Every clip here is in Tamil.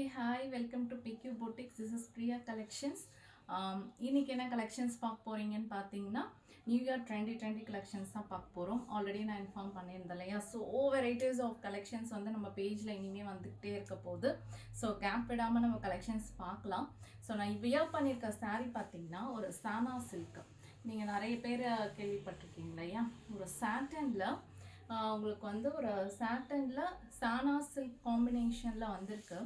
Hey, hi, welcome to PQ Boutiques. This is Priya Collections. இன்னைக்கு என்ன கலெக்ஷன்ஸ் பார்க்க போகிறீங்கன்னு பார்த்தீங்கன்னா நியூ இயர் 2020 கலெக்ஷன்ஸ் தான் பார்க்க போகிறோம். ஆல்ரெடி நான் இன்ஃபார்ம் பண்ணியிருந்தேன் இல்லையா. ஸோ வெரைட்டிஸ் ஆஃப் கலெக்ஷன்ஸ் வந்து நம்ம பேஜில் இனிமேல் வந்துக்கிட்டே இருக்க போகுது. ஸோ கேப் விடாமல் நம்ம கலெக்ஷன்ஸ் பார்க்கலாம். ஸோ நான் வியர் பண்ணியிருக்க சாரீ பார்த்தீங்கன்னா ஒரு சானா சில்க். நீங்கள் நிறைய பேர் கேள்விப்பட்டிருக்கீங்க இல்லையா. ஒரு சாட்டனில் உங்களுக்கு வந்து ஒரு சாட்டனில் சானா சில்க் காம்பினேஷனில் வந்திருக்கு.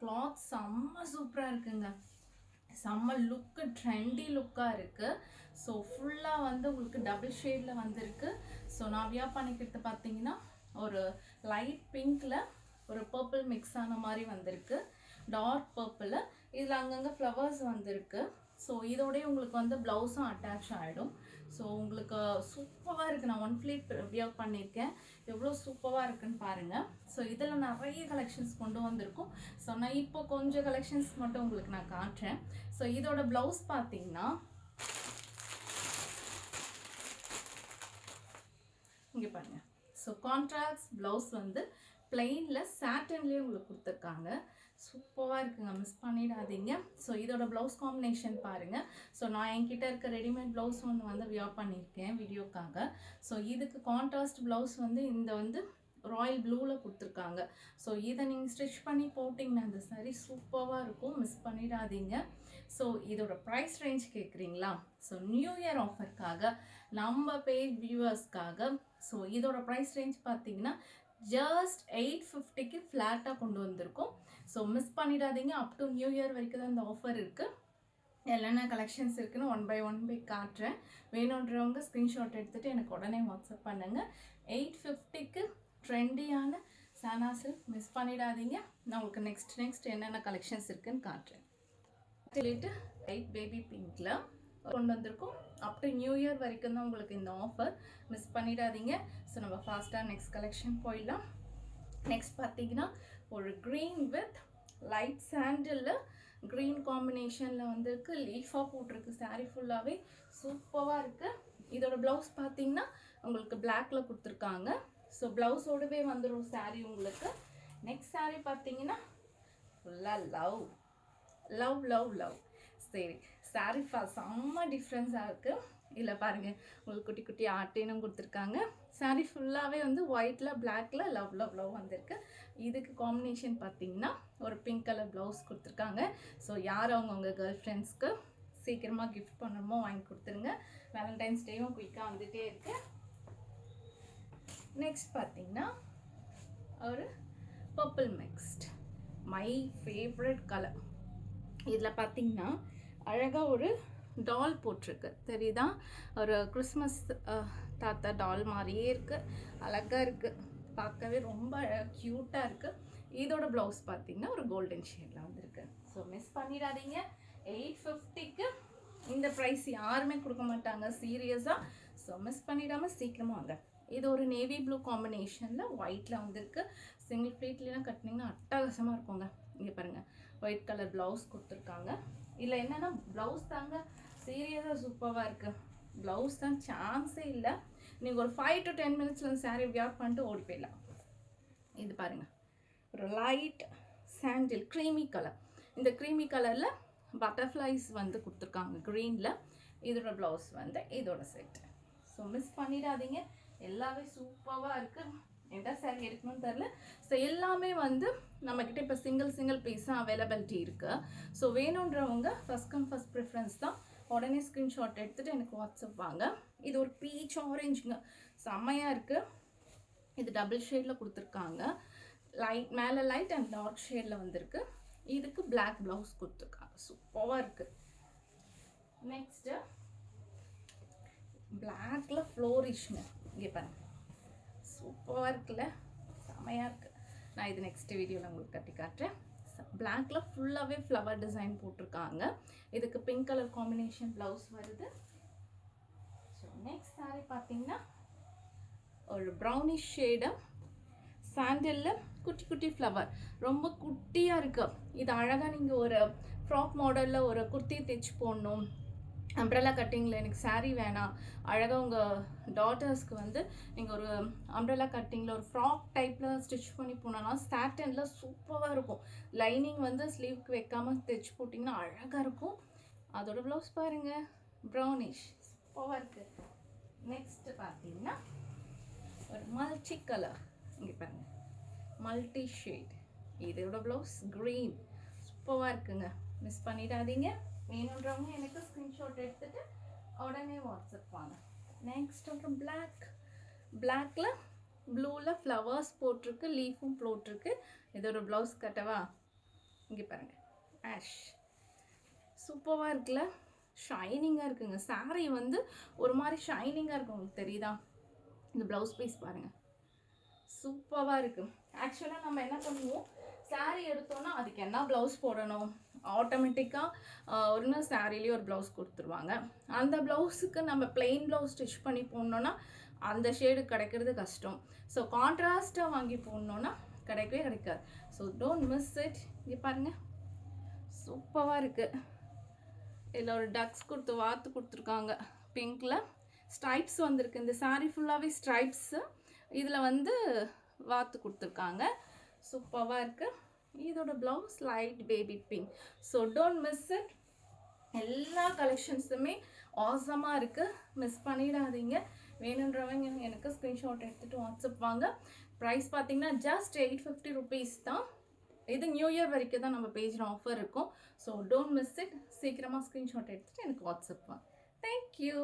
கிளாத் செம்ம சூப்பராக இருக்குங்க. செம்ம லுக்கு, ட்ரெண்டி லுக்காக இருக்குது. ஸோ ஃபுல்லாக வந்து உங்களுக்கு டபுள் ஷேடில் வந்திருக்கு. ஸோ நான் வியர் பண்ணிக்கிறது பார்த்தீங்கன்னா ஒரு லைட் பிங்க்கில் ஒரு பர்பிள் மிக்ஸ் ஆன மாதிரி வந்திருக்கு. டார்க் பர்பிள், இதில் அங்கங்கே ஃப்ளவர்ஸ் வந்திருக்கு. ஸோ இதோடய உங்களுக்கு வந்து ப்ளவுஸும் அட்டாச் ஆகிடும். ஸோ உங்களுக்கு சூப்பராக இருக்குது. நான் ஒன் ஃப்ளீட் வியர் பண்ணியிருக்கேன். எவ்வளோ சூப்பராக இருக்குன்னு பாருங்கள். ஸோ இதில் நிறைய கலெக்ஷன்ஸ் கொண்டு வந்திருக்கும். ஸோ நான் இப்போ கொஞ்சம் கலெக்ஷன்ஸ் மட்டும் உங்களுக்கு நான் காட்டுறேன். ஸோ இதோட ப்ளவுஸ் பார்த்தீங்கன்னா இங்கே பாருங்கள். ஸோ கான்ட்ராஸ்ட் ப்ளவுஸ் வந்து பிளெயினில் சாட்டன்லேயே உங்களுக்கு கொடுத்துருக்காங்க. சூப்பராக இருக்குங்க, மிஸ் பண்ணிடாதீங்க. ஸோ இதோட ப்ளவுஸ் காம்பினேஷன் பாருங்கள். ஸோ நான் என்கிட்ட இருக்க ரெடிமேட் ப்ளவுஸ் ஒன்று வந்து வியர் பண்ணியிருக்கேன் வீடியோக்காக. ஸோ இதுக்கு கான்ட்ராஸ்ட் ப்ளவுஸ் வந்து இந்த வந்து ராயல் ப்ளூவில் கொடுத்துருக்காங்க. ஸோ இதை நீங்கள் ஸ்டிச் பண்ணி போட்டிங்கன்னா அந்த சாரீ சூப்பராக இருக்கும், மிஸ் பண்ணிடாதீங்க. ஸோ இதோட ப்ரைஸ் ரேஞ்ச் கேட்குறீங்களா? ஸோ நியூ இயர் ஆஃபருக்காக நம்ம பேஜ் வியூவர்ஸ்க்காக ஸோ இதோட ப்ரைஸ் ரேஞ்ச் பார்த்தீங்கன்னா ஜஸ்ட் 850க்கு ஃப்ளாட்டாக கொண்டு வந்திருக்கோம். ஸோ மிஸ் பண்ணிடாதீங்க. அப் டு நியூ இயர் வரைக்கும் தான் இந்த ஆஃபர் இருக்குது. என்னென்ன கலெக்ஷன்ஸ் இருக்குன்னு ஒன் பை காட்டுறேன். வேணுன்றவங்க ஸ்க்ரீன்ஷாட் எடுத்துகிட்டு எனக்கு உடனே வாட்ஸ்அப் பண்ணுங்கள். 850க்கு ட்ரெண்டியான சானா சில்க், மிஸ் பண்ணிடாதீங்க. நான் உங்களுக்கு நெக்ஸ்ட் என்னென்ன கலெக்ஷன்ஸ் இருக்குன்னு காட்டுறேன். லைட் பேபி பிங்க்கில் கொண்டு வந்திருக்கோம். அப் டு நியூ இயர் வரைக்கும் தான் உங்களுக்கு இந்த ஆஃபர், மிஸ் பண்ணிடாதீங்க. ஸோ நம்ம ஃபாஸ்ட்டாக நெக்ஸ்ட் கலெக்ஷன் போயிடலாம். நெக்ஸ்ட் பார்த்தீங்கன்னா ஒரு green with light sandal green காம்பினேஷனில் வந்துருக்கு. லீஃபாக போட்டிருக்கு சாரீ ஃபுல்லாகவே, சூப்பராக இருக்குது. இதோட ப்ளவுஸ் பார்த்தீங்கன்னா உங்களுக்கு பிளாக்ல கொடுத்துருக்காங்க. ஸோ ப்ளவுஸோடவே வந்துடும் சாரீ உங்களுக்கு. நெக்ஸ்ட் சாரீ பார்த்தீங்கன்னா ஃபுல்லாக லவ். சரி, சாரீ செம்ம டிஃப்ரென்ஸாக இருக்குது. இதில் பாருங்கள், உங்களுக்கு குட்டி குட்டி ஆர்டினும் கொடுத்துருக்காங்க. சாரீ ஃபுல்லாகவே வந்து ஒயிட்டில் பிளாக்கில் லவ் வந்திருக்கு. இதுக்கு காம்பினேஷன் பார்த்தீங்கன்னா ஒரு பிங்க் கலர் ப்ளவுஸ் கொடுத்துருக்காங்க. ஸோ யார் அவங்கவுங்க கேர்ள் ஃப்ரெண்ட்ஸ்க்கு சீக்கிரமாக கிஃப்ட் பண்ணணுமோ வாங்கி கொடுத்துருங்க. வேலண்டைன்ஸ் டேவும் குயிக்காக வந்துகிட்டே இருக்குது. நெக்ஸ்ட் பார்த்தீங்கன்னா ஒரு purple mixed, my favourite colour. இதில் பார்த்தீங்கன்னா அழகாக ஒரு டால் போட்டிருக்கு, தெரியுதா? ஒரு கிறிஸ்மஸ் தாத்தா டால் மாதிரியே இருக்குது, அழகாக இருக்குது, பார்க்கவே ரொம்ப க்யூட்டாக இருக்குது. இதோட ப்ளவுஸ் பார்த்தீங்கன்னா ஒரு கோல்டன் ஷேடில் வந்திருக்கு. ஸோ மிஸ் பண்ணிடாதீங்க. 850க்கு இந்த ப்ரைஸ் யாருமே கொடுக்க மாட்டாங்க சீரியஸாக. ஸோ மிஸ் பண்ணிடாமல் சீக்கிரமாக வாங்க. இது ஒரு நேவி ப்ளூ காம்பினேஷனில் ஒயிட்டில் வந்திருக்கு. சிங்கிள் ஃப்ளீட்லாம் கட்டினீங்கன்னா அட்டகாசமாக இருக்குங்க. இங்கே பாருங்கள், ஒயிட் கலர் ப்ளவுஸ் கொடுத்துருக்காங்க. இல்லை என்னென்னா ப்ளவுஸ் தாங்க சீரியஸாக சூப்பராக இருக்குது. ப்ளவுஸ் தான் சான்ஸே இல்லை. நீங்கள் ஒரு 5 to 10 மினிட்ஸில் சாரீ வியர் பண்ணிட்டு ஓடி போயிடலாம். இது பாருங்கள், ஒரு லைட் சாண்டில் க்ரீமி கலர். இந்த க்ரீமி கலரில் பட்டர்ஃப்ளைஸ் வந்து கொடுத்துருக்காங்க க்ரீனில். இதோட ப்ளவுஸ் வந்து இதோட செட். ஸோ மிஸ் பண்ணிடாதீங்க. எல்லாமே சூப்பராக இருக்குது. எந்த சாரீ எடுக்கணும்னு தெரில. ஸோ எல்லாமே வந்து நம்மக்கிட்ட இப்போ சிங்கிள் பீஸாக அவைலபிலிட்டி இருக்குது. ஸோ வேணுன்றவங்க ஃபஸ்ட் கம் ஃபஸ்ட் ப்ரிஃபரன்ஸ் தான். உடனே ஸ்க்ரீன்ஷாட் எடுத்துகிட்டு எனக்கு வாட்ஸ்அப் வாங்க. இது ஒரு பீச் ஆரஞ்சுங்க, செம்மையாக இருக்குது. இது டபுள் ஷேடில் கொடுத்துருக்காங்க. மேலே லைட் அண்ட் டார்க் ஷேடில் வந்திருக்கு. இதுக்கு பிளாக் ப்ளவுஸ் கொடுத்துருக்காங்க. சூப்பராக இருக்குது. நெக்ஸ்ட்டு பிளாக்ல ஃப்ளோரிஷ்ங்க. இங்கே பாருங்க, சூப்பராக இருக்குல்ல, செமையாக இருக்குது. நான் இது நெக்ஸ்ட் வீடியோவில் உங்களுக்கு கட்டி காட்டுறேன். பிளாக்ல ஃபுல்லாகவே ஃப்ளவர் டிசைன் போட்டிருக்காங்க. இதுக்கு பிங்க் கலர் காம்பினேஷன் ப்ளவுஸ் வருது. ஸோ நெக்ஸ்ட் சாரீ பார்த்தீங்கன்னா ஒரு ப்ரௌனிஷ் ஷேடு சாண்டிலில் குட்டி குட்டி ஃப்ளவர், ரொம்ப குட்டியாக இருக்குது. இது அழகாக நீங்கள் ஒரு ஃப்ராக் மாடலில் ஒரு குர்த்தி தைச்சு போடணும் அம்ப்ரெல்லா கட்டிங்கில் எனக்கு saree வேணாம், அழகாக உங்கள் டாட்டர்ஸ்க்கு வந்து நீங்கள் ஒரு அம்ப்ரெல்லா கட்டிங்கில் ஒரு ஃப்ராக் டைப்பில் ஸ்டிச் பண்ணி போனோன்னா சாட்டனில் சூப்பராக இருக்கும். லைனிங் வந்து ஸ்லீவ்க்கு வைக்காமல் தைச்சு போட்டிங்கன்னா அழகாக இருக்கும். அதோட ப்ளவுஸ் பாருங்கள், ப்ரௌனிஷ் சூப்பராக இருக்குது. நெக்ஸ்ட்டு பார்த்தீங்கன்னா ஒரு மல்டி கலர், இங்கே பாருங்கள், மல்டி ஷேட். இதோட ப்ளவுஸ் க்ரீன் சூப்பராக இருக்குங்க, மிஸ் பண்ணிடாதீங்க. வேணுன்றவங்க எனக்கு ஸ்க்ரீன்ஷாட் எடுத்துகிட்டு உடனே வாட்ஸ்அப் வாங்க. நெக்ஸ்ட் அப்புறம் பிளாக்ல ப்ளூவில் ஃப்ளவர்ஸ் போட்டிருக்கு, லீஃபும் போட்டிருக்கு. இதோட ப்ளவுஸ் கட்டவா, இங்கே பாருங்கள், ஆஷ் சூப்பராக இருக்குல்ல, ஷைனிங்காக இருக்குங்க. saree வந்து ஒரு மாதிரி ஷைனிங்காக இருக்கும், உங்களுக்கு தெரியுதா? இந்த ப்ளவுஸ் பீஸ் பாருங்கள், சூப்பராக இருக்குது. ஆக்சுவலாக நம்ம என்ன பண்ணுவோம், saree எடுத்தோன்னா அதுக்கு என்ன ப்ளவுஸ் போடணும், ஆட்டோமேட்டிக்காக ஒரு சாரீலேயே ஒரு ப்ளவுஸ் கொடுத்துருவாங்க. அந்த ப்ளவுஸுக்கு நம்ம பிளெயின் ப்ளவுஸ் ஸ்டிச் பண்ணி போடணுன்னா அந்த ஷேடு கிடைக்கிறது கஷ்டம். ஸோ கான்ட்ராஸ்ட்டாக வாங்கி போடணுன்னா கிடைக்கவே கிடைக்காது. So don't miss it. இங்கே பாருங்கள், சூப்பராக இருக்குது. இதில் ஒரு டக்ஸ் வாத்து கொடுத்துருக்காங்க, பிங்க்கில் ஸ்ட்ரைப்ஸ் வந்திருக்கு. இந்த saree ஃபுல்லாகவே ஸ்ட்ரைப்ஸு, இதில் வந்து வாத்து கொடுத்துருக்காங்க, சூப்பராக இருக்குது. இதோட blouse light baby pink. So don't miss it. எல்லா கலெக்ஷன்ஸுமே ஆசமாக இருக்குது, மிஸ் பண்ணிடாதீங்க. வேணுன்றவங்க எனக்கு ஸ்க்ரீன்ஷாட் எடுத்துகிட்டு வாட்ஸ்அப் வாங்க. ப்ரைஸ் பார்த்தீங்கன்னா ஜஸ்ட் 850 rupees தான். இது நியூ இயர் வரைக்கும் தான் நம்ம பேஜில் ஆஃபர் இருக்கும். So don't miss it. சீக்கிரமாக ஸ்க்ரீன்ஷாட் எடுத்துகிட்டு எனக்கு வாட்ஸ்அப் வாங்க. தேங்க்யூ.